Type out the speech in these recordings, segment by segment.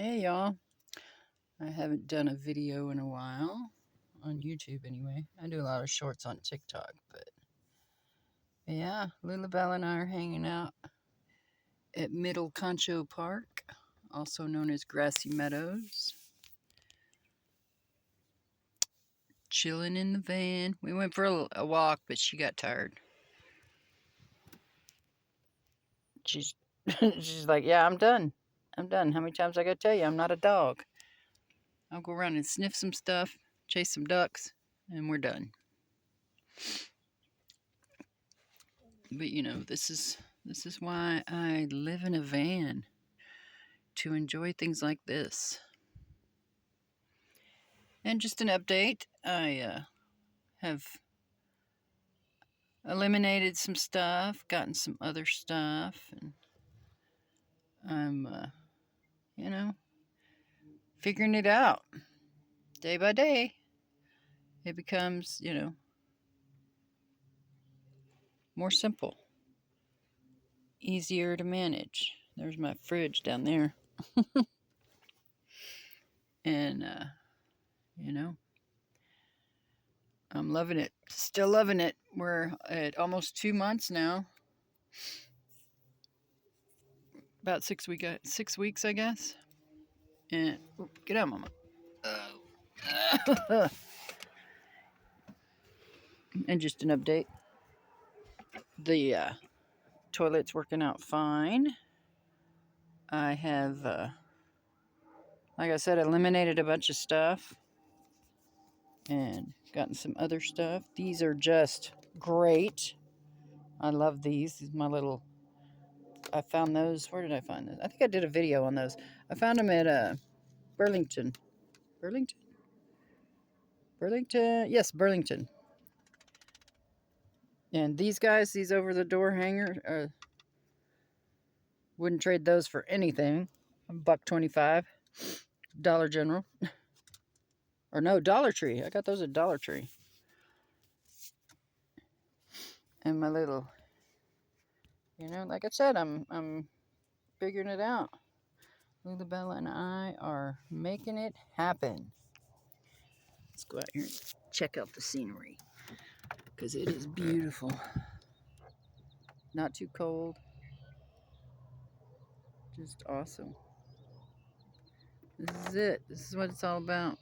Hey y'all, I haven't done a video in a while, on YouTube anyway. I do a lot of shorts on TikTok, but yeah, Lilabelle and I are hanging out at Middle Concho Park, also known as Grassy Meadows. Chilling in the van. We went for a walk, but she got tired. She's like, yeah, I'm done. I'm done. How many times I gotta tell you, I'm not a dog. I'll go around and sniff some stuff, chase some ducks, and we're done. But you know, this is why I live in a van, to enjoy things like this. And just an update, I have eliminated some stuff, gotten some other stuff, and I'm you know, figuring it out day by day. It becomes, more simple, easier to manage. There's my fridge down there. And I'm loving it. Still loving it. We're at almost 2 months now. About 6 weeks, I guess. And get out, Mama. And just an update. The toilet's working out fine. I have, like I said, eliminated a bunch of stuff and gotten some other stuff. These are just great. I love these. These are my little... I found those. Where did I find those? I think I did a video on those. I found them at Burlington. Burlington? Yes, Burlington. And these guys, these over-the-door hanger, wouldn't trade those for anything. $1.25. Dollar General. Or no, Dollar Tree. I got those at Dollar Tree. And my little, like I said, I'm figuring it out. Lilabelle and I are making it happen. Let's go out here and check out the scenery, because it is beautiful. Not too cold. Just awesome. This is it. This is what it's all about.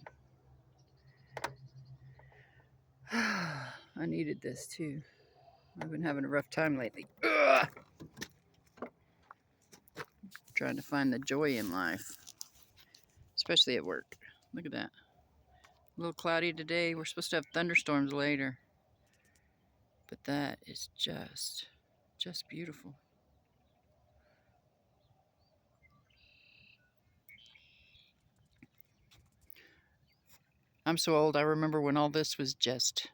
I needed this too. I've been having a rough time lately. Ugh! Trying to find the joy in life, especially at work. Look at that. A little cloudy today. We're supposed to have thunderstorms later. But that is just beautiful. I'm so old, I remember when all this was just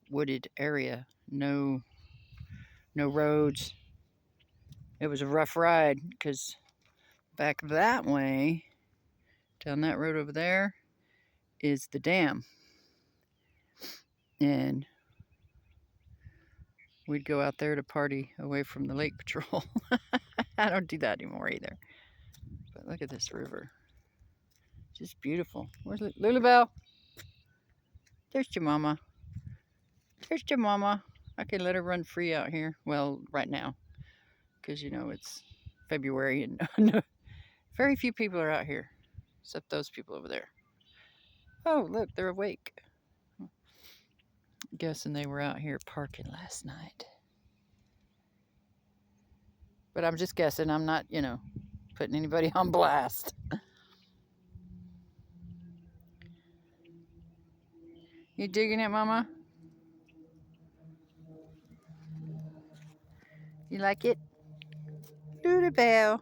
wooded area. No roads. It was a rough ride, because back that way, down that road over there, is the dam. And we'd go out there to party away from the lake patrol. I don't do that anymore either. But look at this river. Just beautiful. Where's Lilabelle? There's your mama. There's your mama. I can let her run free out here. Well, right now. Because, it's February and very few people are out here. Except those people over there. Oh, look, they're awake. Guessing they were out here parking last night. But I'm just guessing. I'm not, putting anybody on blast. You digging it, Mama? You like it? Lilabelle.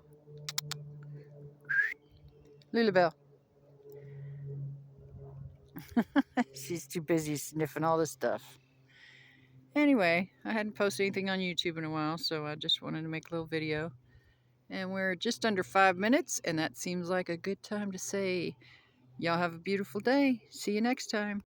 Lilabelle. She's too busy sniffing all this stuff. Anyway, I hadn't posted anything on YouTube in a while, so I just wanted to make a little video. And we're just under 5 minutes, and that seems like a good time to say, y'all have a beautiful day. See you next time.